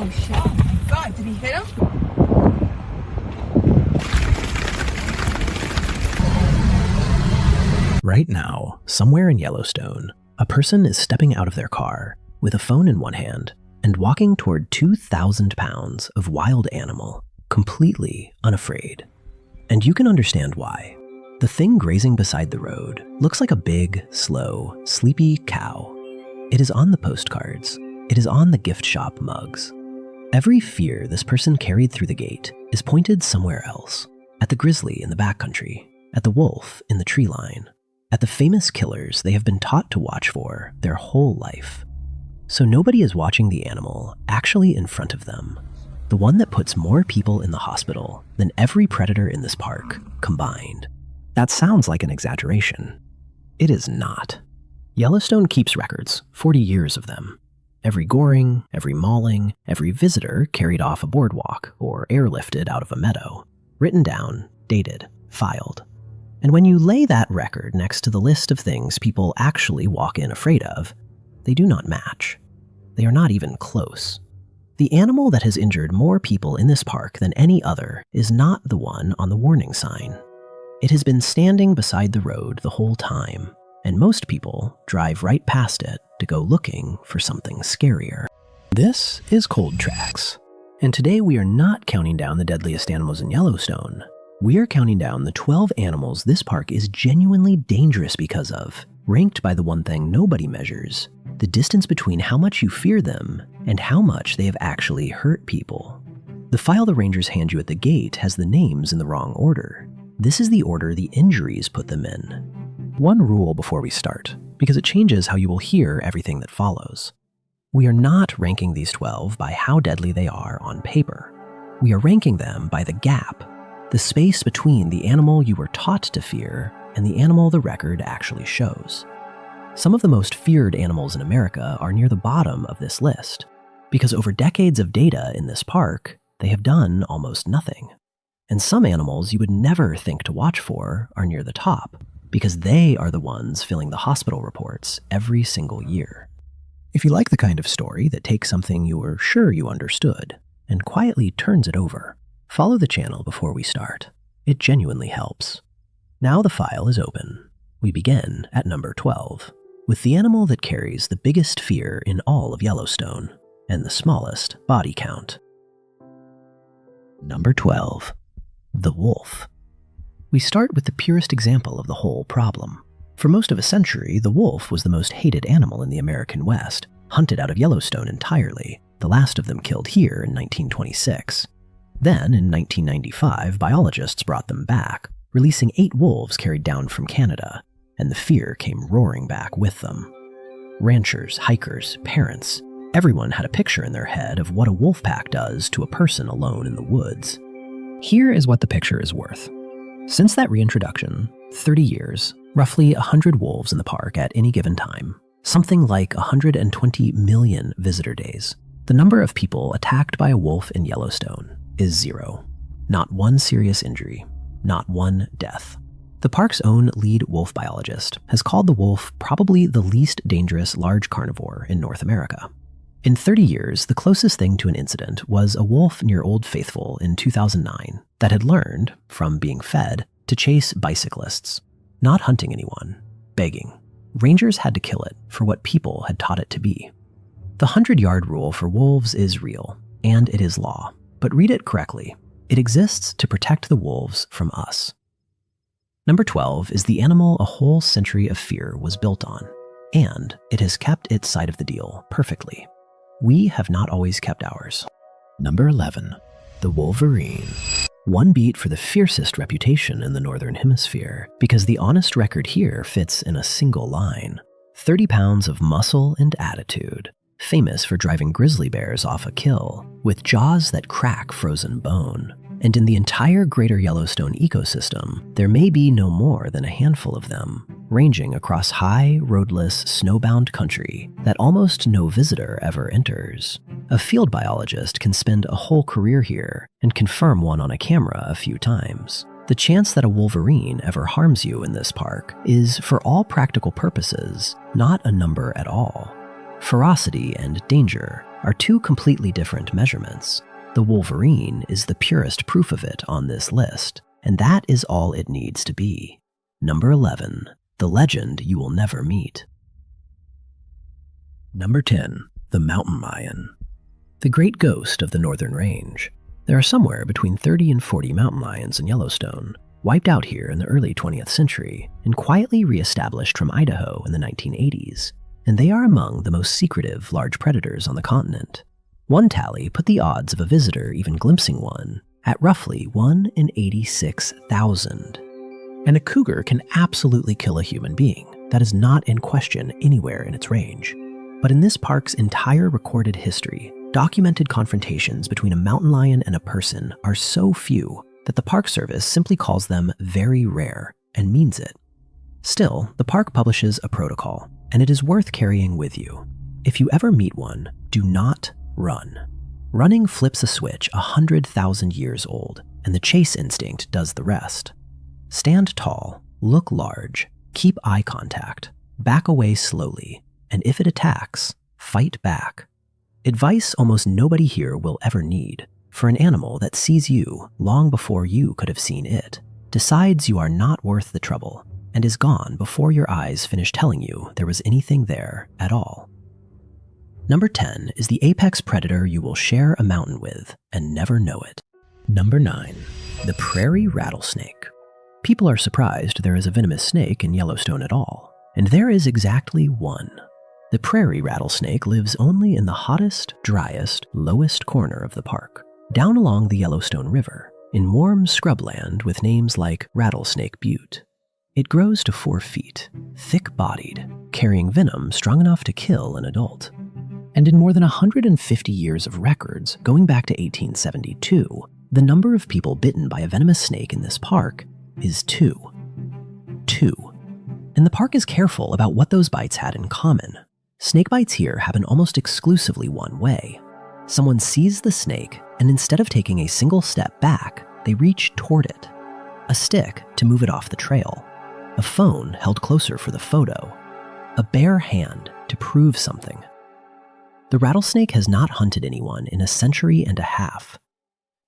Oh shit. Oh my god, did he hit him? Right now, somewhere in Yellowstone, a person is stepping out of their car with a phone in one hand and walking toward 2,000 pounds of wild animal, completely unafraid. And you can understand why. The thing grazing beside the road looks like a big, slow, sleepy cow. It is on the postcards. It is on the gift shop mugs. Every fear this person carried through the gate is pointed somewhere else. At the grizzly in the backcountry, at the wolf in the tree line, at the famous killers they have been taught to watch for their whole life. So nobody is watching the animal actually in front of them, the one that puts more people in the hospital than every predator in this park combined. That sounds like an exaggeration. It is not. Yellowstone keeps records, 40 years of them. Every goring, every mauling, every visitor carried off a boardwalk or airlifted out of a meadow, written down, dated, filed. And when you lay that record next to the list of things people actually walk in afraid of, they do not match. They are not even close. The animal that has injured more people in this park than any other is not the one on the warning sign. It has been standing beside the road the whole time, and most people drive right past it to go looking for something scarier. This is Cold Tracks, and today we are not counting down the deadliest animals in Yellowstone. We are counting down the 12 animals this park is genuinely dangerous because of, ranked by the one thing nobody measures, the distance between how much you fear them and how much they have actually hurt people. The file the rangers hand you at the gate has the names in the wrong order. This is the order the injuries put them in. One rule before we start, because it changes how you will hear everything that follows. We are not ranking these 12 by how deadly they are on paper. We are ranking them by the gap, the space between the animal you were taught to fear and the animal the record actually shows. Some of the most feared animals in America are near the bottom of this list, because over decades of data in this park, they have done almost nothing. And some animals you would never think to watch for are near the top, because they are the ones filling the hospital reports every single year. If you like the kind of story that takes something you were sure you understood and quietly turns it over, follow the channel before we start. It genuinely helps. Now the file is open. We begin at number 12, with the animal that carries the biggest fear in all of Yellowstone and the smallest body count. Number 12. The wolf. We start with the purest example of the whole problem. For most of a century, the wolf was the most hated animal in the American West, hunted out of Yellowstone entirely, the last of them killed here in 1926. Then, in 1995, biologists brought them back, releasing 8 wolves carried down from Canada, and the fear came roaring back with them. Ranchers, hikers, parents, everyone had a picture in their head of what a wolf pack does to a person alone in the woods. Here is what the picture is worth. Since that reintroduction, 30 years, roughly 100 wolves in the park at any given time, something like 120 million visitor days. The number of people attacked by a wolf in Yellowstone is 0. Not one serious injury, not one death. The park's own lead wolf biologist has called the wolf probably the least dangerous large carnivore in North America. In 30 years, the closest thing to an incident was a wolf near Old Faithful in 2009 that had learned, from being fed, to chase bicyclists, not hunting anyone, begging. Rangers had to kill it for what people had taught it to be. The 100-yard rule for wolves is real, and it is law, but read it correctly. It exists to protect the wolves from us. Number 12 is the animal a whole century of fear was built on, and it has kept its side of the deal perfectly. We have not always kept ours. Number 11, the Wolverine. One beat for the fiercest reputation in the Northern Hemisphere, because the honest record here fits in a single line. 30 pounds of muscle and attitude, famous for driving grizzly bears off a kill, with jaws that crack frozen bone. And in the entire greater Yellowstone ecosystem, there may be no more than a handful of them, ranging across high, roadless, snowbound country that almost no visitor ever enters. A field biologist can spend a whole career here and confirm one on a camera a few times. The chance that a wolverine ever harms you in this park is, for all practical purposes, not a number at all. Ferocity and danger are two completely different measurements. The Wolverine is the purest proof of it on this list, and that is all it needs to be. Number 11, the legend you will never meet. Number 10, the mountain lion. The great ghost of the northern range. There are somewhere between 30 and 40 mountain lions in Yellowstone, wiped out here in the early 20th century and quietly re-established from Idaho in the 1980s, and they are among the most secretive large predators on the continent. One tally put the odds of a visitor even glimpsing one at roughly 1 in 86,000. And a cougar can absolutely kill a human being. That is not in question anywhere in its range. But in this park's entire recorded history, documented confrontations between a mountain lion and a person are so few that the Park Service simply calls them very rare and means it. Still, the park publishes a protocol, and it is worth carrying with you. If you ever meet one, do not run. Running flips a switch 100,000 years old, and the chase instinct does the rest. Stand tall, look large, keep eye contact, back away slowly, and if it attacks, fight back. Advice almost nobody here will ever need, for an animal that sees you long before you could have seen it, decides you are not worth the trouble, and is gone before your eyes finish telling you there was anything there at all. Number 10 is the apex predator you will share a mountain with and never know it. Number 9, the Prairie Rattlesnake. People are surprised there is a venomous snake in Yellowstone at all, and there is exactly one. The Prairie Rattlesnake lives only in the hottest, driest, lowest corner of the park, down along the Yellowstone River, in warm scrubland with names like Rattlesnake Butte. It grows to 4 feet, thick-bodied, carrying venom strong enough to kill an adult. And in more than 150 years of records, going back to 1872, the number of people bitten by a venomous snake in this park is 2. 2. And the park is careful about what those bites had in common. Snake bites here happen almost exclusively one way. Someone sees the snake, and instead of taking a single step back, they reach toward it. A stick to move it off the trail. A phone held closer for the photo. A bare hand to prove something. The rattlesnake has not hunted anyone in a century and a half.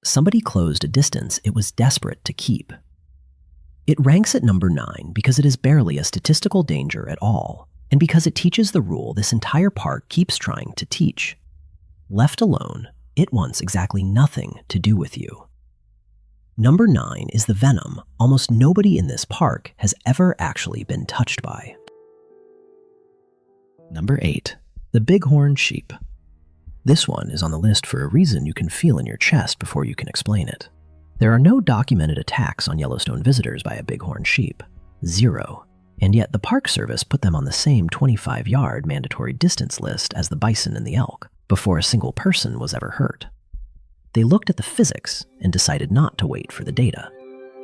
Somebody closed a distance it was desperate to keep. It ranks at number 9 because it is barely a statistical danger at all, and because it teaches the rule this entire park keeps trying to teach. Left alone, it wants exactly nothing to do with you. Number 9 is the venom almost nobody in this park has ever actually been touched by. Number 8, the Bighorn Sheep. This one is on the list for a reason you can feel in your chest before you can explain it. There are no documented attacks on Yellowstone visitors by a bighorn sheep. 0. And yet the Park Service put them on the same 25-yard mandatory distance list as the bison and the elk before a single person was ever hurt. They looked at the physics and decided not to wait for the data.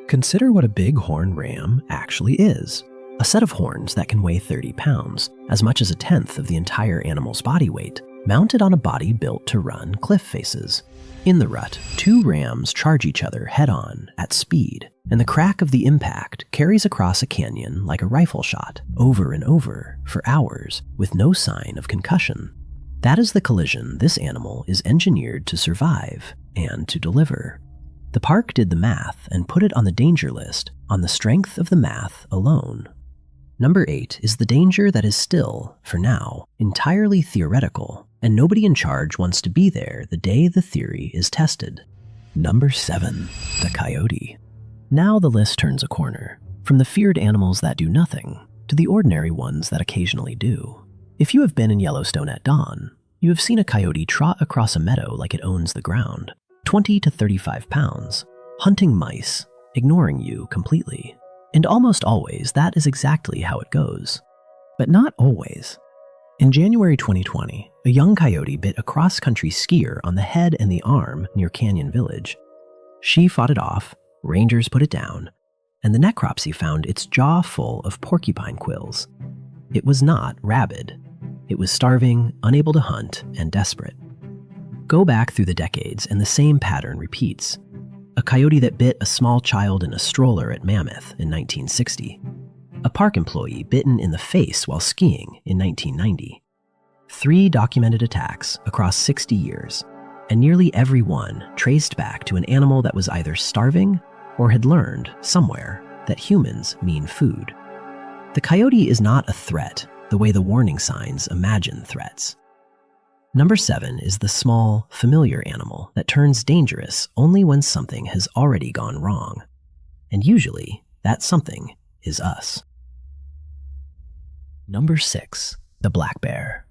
Consider what a bighorn ram actually is. A set of horns that can weigh 30 pounds, as much as 1/10 of the entire animal's body weight, mounted on a body built to run cliff faces. In the rut, 2 rams charge each other head-on at speed, and the crack of the impact carries across a canyon like a rifle shot, over and over, for hours, with no sign of concussion. That is the collision this animal is engineered to survive and to deliver. The park did the math and put it on the danger list on the strength of the math alone. Number 8 is the danger that is still, for now, entirely theoretical, and nobody in charge wants to be there the day the theory is tested. Number 7, the coyote. Now the list turns a corner, from the feared animals that do nothing to the ordinary ones that occasionally do. If you have been in Yellowstone at dawn, you have seen a coyote trot across a meadow like it owns the ground, 20 to 35 pounds, hunting mice, ignoring you completely. And almost always, that is exactly how it goes. But not always. In January 2020, a young coyote bit a cross-country skier on the head and the arm near Canyon Village. She fought it off, rangers put it down, and the necropsy found its jaw full of porcupine quills. It was not rabid. It was starving, unable to hunt, and desperate. Go back through the decades and the same pattern repeats. A coyote that bit a small child in a stroller at Mammoth in 1960. A park employee bitten in the face while skiing in 1990. 3 documented attacks across 60 years, and nearly every one traced back to an animal that was either starving or had learned somewhere that humans mean food. The coyote is not a threat the way the warning signs imagine threats. Number 7 is the small, familiar animal that turns dangerous only when something has already gone wrong. And usually, that something is us. Number 6, the black bear.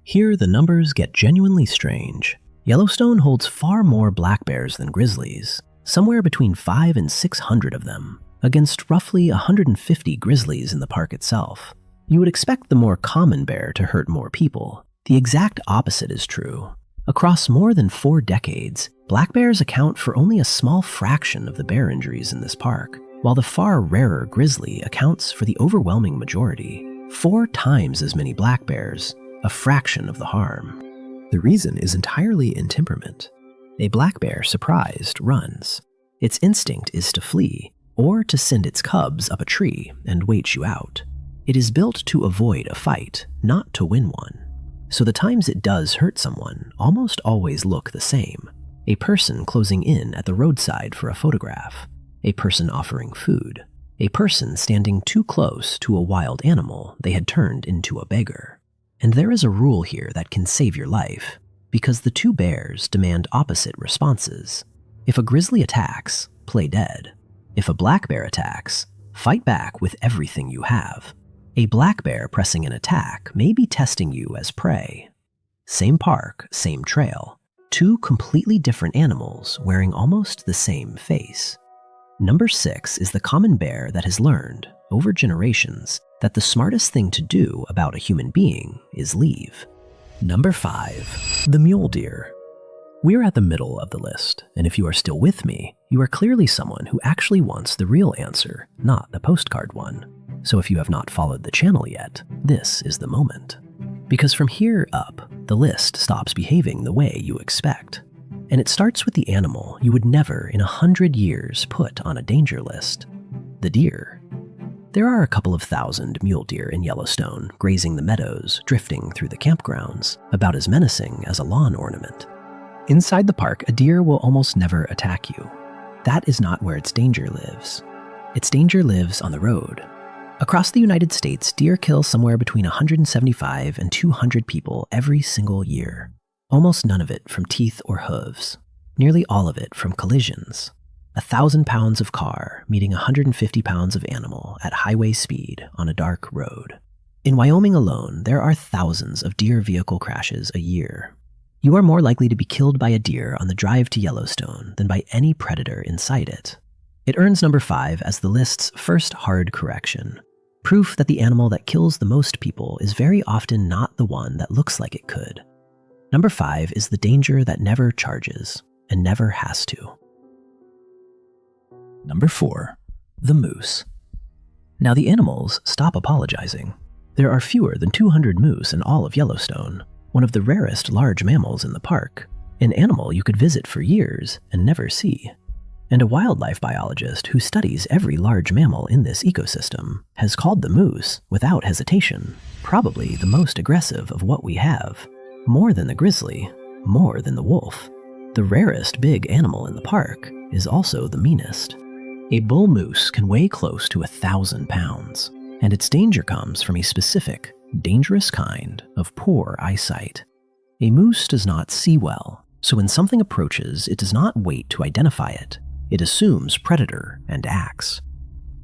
Here, the numbers get genuinely strange. Yellowstone holds far more black bears than grizzlies, somewhere between 500 and 600 of them, against roughly 150 grizzlies in the park itself. You would expect the more common bear to hurt more people. The exact opposite is true. Across more than 4 decades, black bears account for only a small fraction of the bear injuries in this park, while the far rarer grizzly accounts for the overwhelming majority. 4 times as many black bears, a fraction of the harm. The reason is entirely in temperament. A black bear, surprised, runs. Its instinct is to flee, or to send its cubs up a tree and wait you out. It is built to avoid a fight, not to win one. So the times it does hurt someone almost always look the same. A person closing in at the roadside for a photograph. A person offering food. A person standing too close to a wild animal they had turned into a beggar. And there is a rule here that can save your life, because the 2 bears demand opposite responses. If a grizzly attacks, play dead. If a black bear attacks, fight back with everything you have. A black bear pressing an attack may be testing you as prey. Same park, same trail. 2 completely different animals wearing almost the same face. Number 6 is the common bear that has learned, over generations, that the smartest thing to do about a human being is leave. Number 5, the mule deer. We're at the middle of the list, and if you are still with me, you are clearly someone who actually wants the real answer, not the postcard one. So if you have not followed the channel yet, this is the moment. Because from here up, the list stops behaving the way you expect. And it starts with the animal you would never in 100 years put on a danger list, the deer. There are a couple of thousand mule deer in Yellowstone grazing the meadows, drifting through the campgrounds, about as menacing as a lawn ornament. Inside the park, a deer will almost never attack you. That is not where its danger lives. Its danger lives on the road. Across the United States, deer kill somewhere between 175 and 200 people every single year. Almost none of it from teeth or hooves. Nearly all of it from collisions. 1,000 pounds of car meeting 150 pounds of animal at highway speed on a dark road. In Wyoming alone, there are thousands of deer vehicle crashes a year. You are more likely to be killed by a deer on the drive to Yellowstone than by any predator inside it. It earns number 5 as the list's first hard correction. Proof that the animal that kills the most people is very often not the one that looks like it could. Number 5 is the danger that never charges and never has to. Number 4, the moose. Now the animals stop apologizing. There are fewer than 200 moose in all of Yellowstone, one of the rarest large mammals in the park, an animal you could visit for years and never see. And a wildlife biologist who studies every large mammal in this ecosystem has called the moose, without hesitation, probably the most aggressive of what we have. More than the grizzly, more than the wolf. The rarest big animal in the park is also the meanest. A bull moose can weigh close to 1,000 pounds, and its danger comes from a specific, dangerous kind of poor eyesight. A moose does not see well, so when something approaches, it does not wait to identify it. It assumes predator and acts.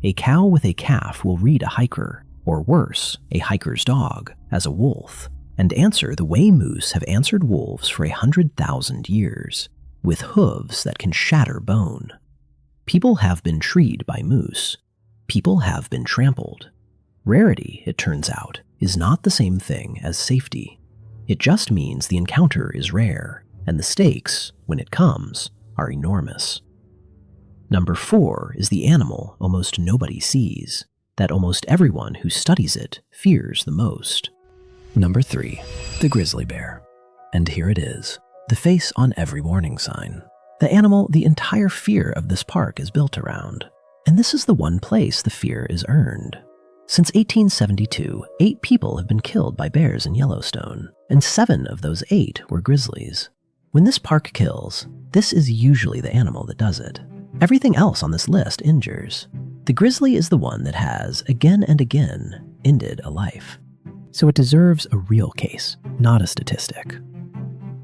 A cow with a calf will read a hiker, or worse, a hiker's dog, as a wolf, and answer the way moose have answered wolves for 100,000 years, with hooves that can shatter bone. People have been treed by moose. People have been trampled. Rarity, it turns out, is not the same thing as safety. It just means the encounter is rare, and the stakes, when it comes, are enormous. Number 4 is the animal almost nobody sees, that almost everyone who studies it fears the most. Number 3, the grizzly bear. And here it is, the face on every warning sign. The animal the entire fear of this park is built around. And this is the one place the fear is earned. Since 1872, 8 people have been killed by bears in Yellowstone, and 7 of those 8 were grizzlies. When this park kills, this is usually the animal that does it. Everything else on this list injures. The grizzly is the one that has, again and again, ended a life. So it deserves a real case, not a statistic.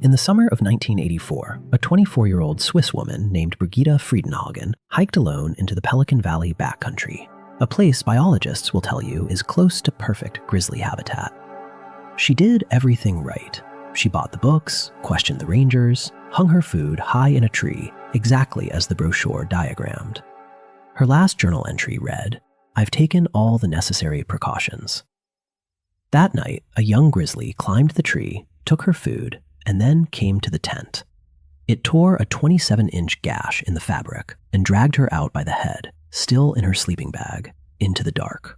In the summer of 1984, a 24-year-old Swiss woman named Brigitte Friedenhagen hiked alone into the Pelican Valley backcountry, a place biologists will tell you is close to perfect grizzly habitat. She did everything right. She bought the books, questioned the rangers, hung her food high in a tree, exactly as the brochure diagrammed. Her last journal entry read, "I've taken all the necessary precautions." That night, a young grizzly climbed the tree, took her food, and then came to the tent. It tore a 27-inch gash in the fabric and dragged her out by the head, still in her sleeping bag, into the dark.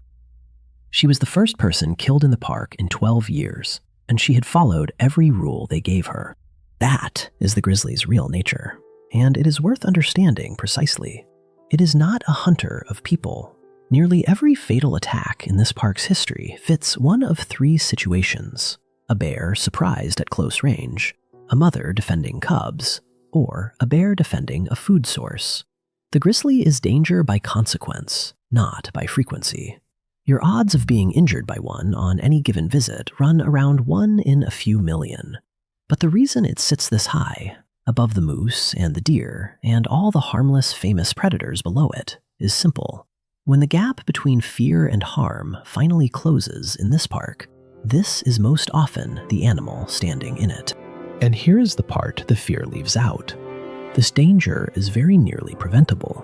She was the first person killed in the park in 12 years, and she had followed every rule they gave her. That is the grizzly's real nature, and it is worth understanding precisely. It is not a hunter of people. Nearly every fatal attack in this park's history fits one of 3 situations: a bear surprised at close range, a mother defending cubs, or a bear defending a food source. The grizzly is danger by consequence, not by frequency. Your odds of being injured by one on any given visit run around 1 in a few million. But the reason it sits this high, above the moose and the deer and all the harmless famous predators below it, is simple. When the gap between fear and harm finally closes in this park, this is most often the animal standing in it. And here is the part the fear leaves out. This danger is very nearly preventable.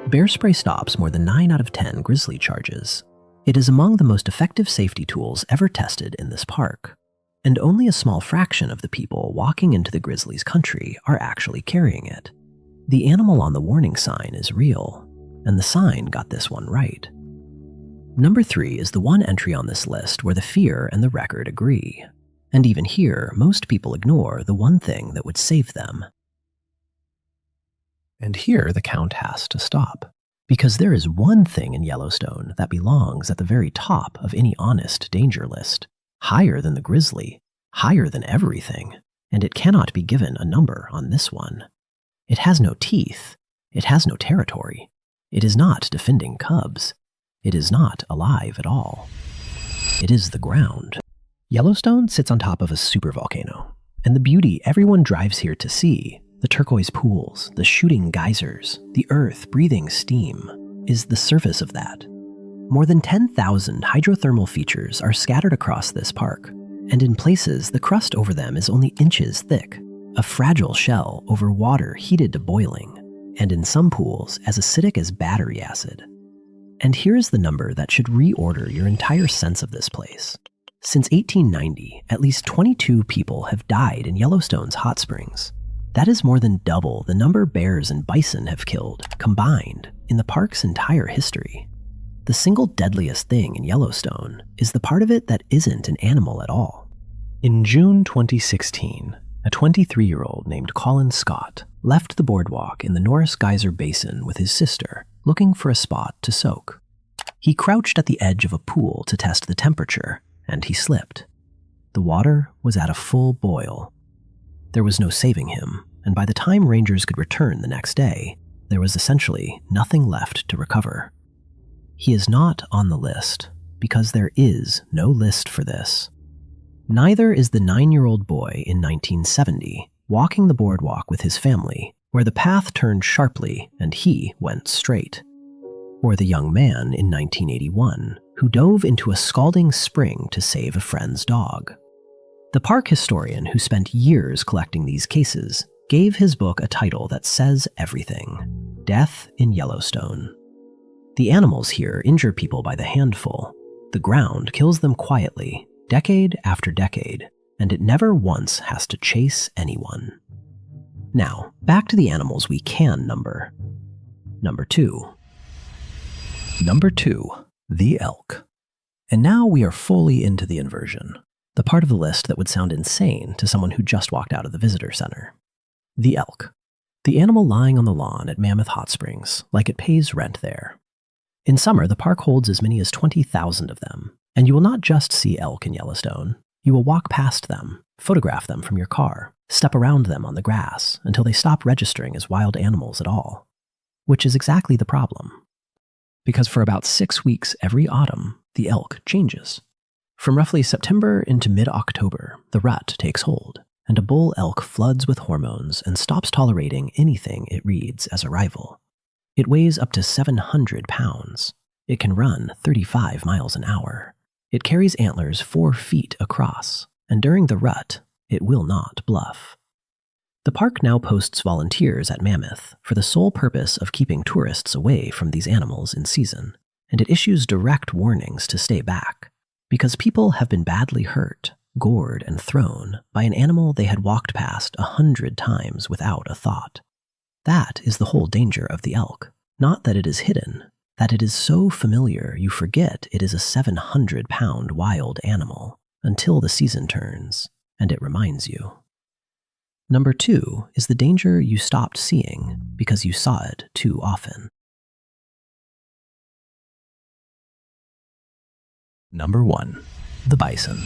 Bear spray stops more than 9 out of 10 grizzly charges. It is among the most effective safety tools ever tested in this park. And only a small fraction of the people walking into the grizzly's country are actually carrying it. The animal on the warning sign is real, and the sign got this one right. Number 3 is the one entry on this list where the fear and the record agree. And even here, most people ignore the one thing that would save them. And here the count has to stop. Because there is one thing in Yellowstone that belongs at the very top of any honest danger list. Higher than the grizzly, higher than everything, and it cannot be given a number on this one. It has no teeth. It has no territory. It is not defending cubs. It is not alive at all. It is the ground. Yellowstone sits on top of a supervolcano, and the beauty everyone drives here to see, the turquoise pools, the shooting geysers, the earth breathing steam, is the surface of that. More than 10,000 hydrothermal features are scattered across this park, and in places the crust over them is only inches thick, a fragile shell over water heated to boiling, and in some pools as acidic as battery acid. And here's the number that should reorder your entire sense of this place. Since 1890, at least 22 people have died in Yellowstone's hot springs. That is more than double the number bears and bison have killed, combined, in the park's entire history. The single deadliest thing in Yellowstone is the part of it that isn't an animal at all. In June 2016, a 23-year-old named Colin Scott left the boardwalk in the Norris Geyser Basin with his sister, looking for a spot to soak. He crouched at the edge of a pool to test the temperature, and he slipped. The water was at a full boil. There was no saving him, and by the time rangers could return the next day, there was essentially nothing left to recover. He is not on the list, because there is no list for this. Neither is the 9-year-old boy in 1970, walking the boardwalk with his family, where the path turned sharply and he went straight. Or the young man in 1981, who dove into a scalding spring to save a friend's dog. The park historian who spent years collecting these cases gave his book a title that says everything: Death in Yellowstone. The animals here injure people by the handful. The ground kills them quietly, decade after decade, and it never once has to chase anyone. Now, back to the animals we can number. Number 2. Number 2, the elk. And now we are fully into the inversion, the part of the list that would sound insane to someone who just walked out of the visitor center. The elk. The animal lying on the lawn at Mammoth Hot Springs, like it pays rent there. In summer, the park holds as many as 20,000 of them, and you will not just see elk in Yellowstone. You will walk past them, photograph them from your car, step around them on the grass until they stop registering as wild animals at all. Which is exactly the problem. Because for about 6 weeks every autumn, the elk changes. From roughly September into mid-October, the rut takes hold, and a bull elk floods with hormones and stops tolerating anything it reads as a rival. It weighs up to 700 pounds. It can run 35 miles an hour. It carries antlers 4 feet across, and during the rut, it will not bluff. The park now posts volunteers at Mammoth for the sole purpose of keeping tourists away from these animals in season, and it issues direct warnings to stay back, because people have been badly hurt, gored, and thrown by an animal they had walked past 100 times without a thought. That is the whole danger of the elk, not that it is hidden, that it is so familiar you forget it is a 700-pound wild animal until the season turns and it reminds you. Number 2 is the danger you stopped seeing because you saw it too often. Number 1, the bison.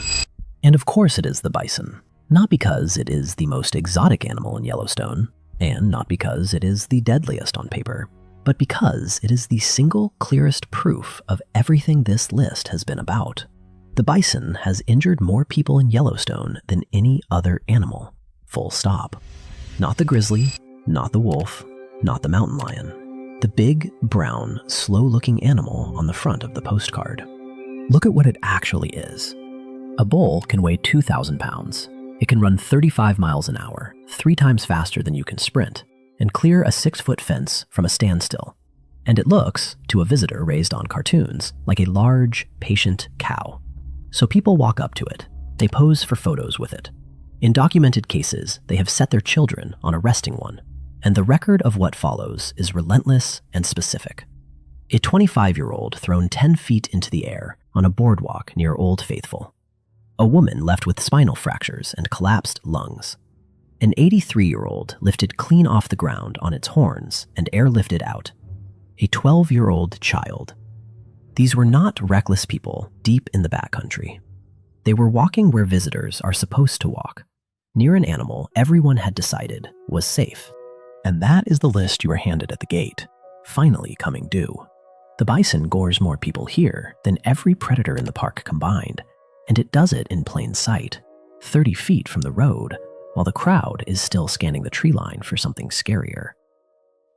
And of course it is the bison, not because it is the most exotic animal in Yellowstone, and not because it is the deadliest on paper, but because it is the single clearest proof of everything this list has been about. The bison has injured more people in Yellowstone than any other animal. Full stop. Not the grizzly, not the wolf, not the mountain lion. The big, brown, slow-looking animal on the front of the postcard. Look at what it actually is. A bull can weigh 2,000 pounds. It can run 35 miles an hour, 3 times faster than you can sprint, and clear a 6-foot fence from a standstill. And it looks, to a visitor raised on cartoons, like a large, patient cow. So people walk up to it. They pose for photos with it. In documented cases, they have set their children on arresting one, and the record of what follows is relentless and specific. A 25-year-old thrown 10 feet into the air on a boardwalk near Old Faithful. A woman left with spinal fractures and collapsed lungs. An 83-year-old lifted clean off the ground on its horns and airlifted out. A 12-year-old child. These were not reckless people deep in the backcountry. They were walking where visitors are supposed to walk, near an animal everyone had decided was safe. And that is the list you were handed at the gate, finally coming due. The bison gores more people here than every predator in the park combined, and it does it in plain sight, 30 feet from the road, while the crowd is still scanning the tree line for something scarier.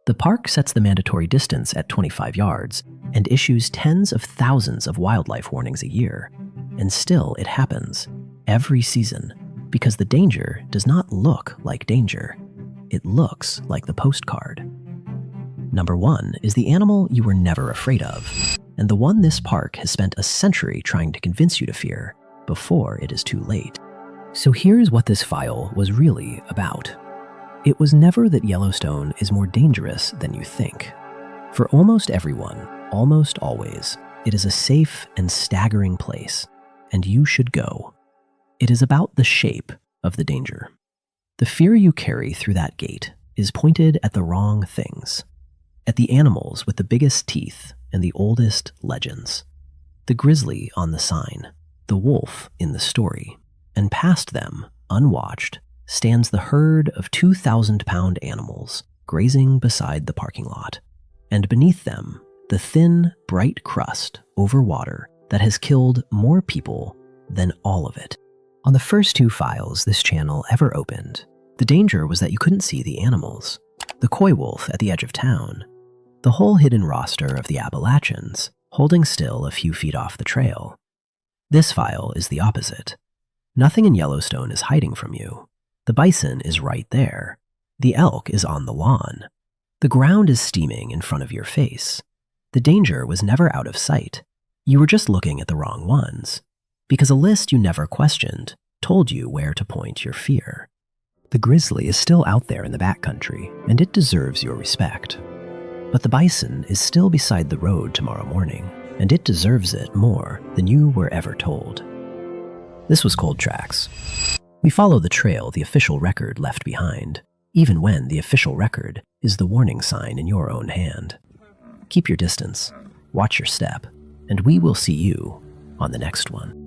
The park sets the mandatory distance at 25 yards and issues tens of thousands of wildlife warnings a year, and still it happens, every season, because the danger does not look like danger. It looks like the postcard. Number 1 is the animal you were never afraid of, and the one this park has spent a century trying to convince you to fear before it is too late. So here's what this file was really about. It was never that Yellowstone is more dangerous than you think. For almost everyone, almost always, it is a safe and staggering place, and you should go. It is about the shape of the danger. The fear you carry through that gate is pointed at the wrong things, at the animals with the biggest teeth and the oldest legends. The grizzly on the sign, the wolf in the story, and past them, unwatched, stands the herd of 2,000-pound animals grazing beside the parking lot, and beneath them, the thin, bright crust over water that has killed more people than all of it. On the first 2 files this channel ever opened, the danger was that you couldn't see the animals. The coy wolf at the edge of town, the whole hidden roster of the Appalachians, holding still a few feet off the trail. This file is the opposite. Nothing in Yellowstone is hiding from you. The bison is right there. The elk is on the lawn. The ground is steaming in front of your face. The danger was never out of sight. You were just looking at the wrong ones, because a list you never questioned told you where to point your fear. The grizzly is still out there in the backcountry, and it deserves your respect. But the bison is still beside the road tomorrow morning, and it deserves it more than you were ever told. This was Cold Tracks. We follow the trail the official record left behind, even when the official record is the warning sign in your own hand. Keep your distance, watch your step, and we will see you on the next one.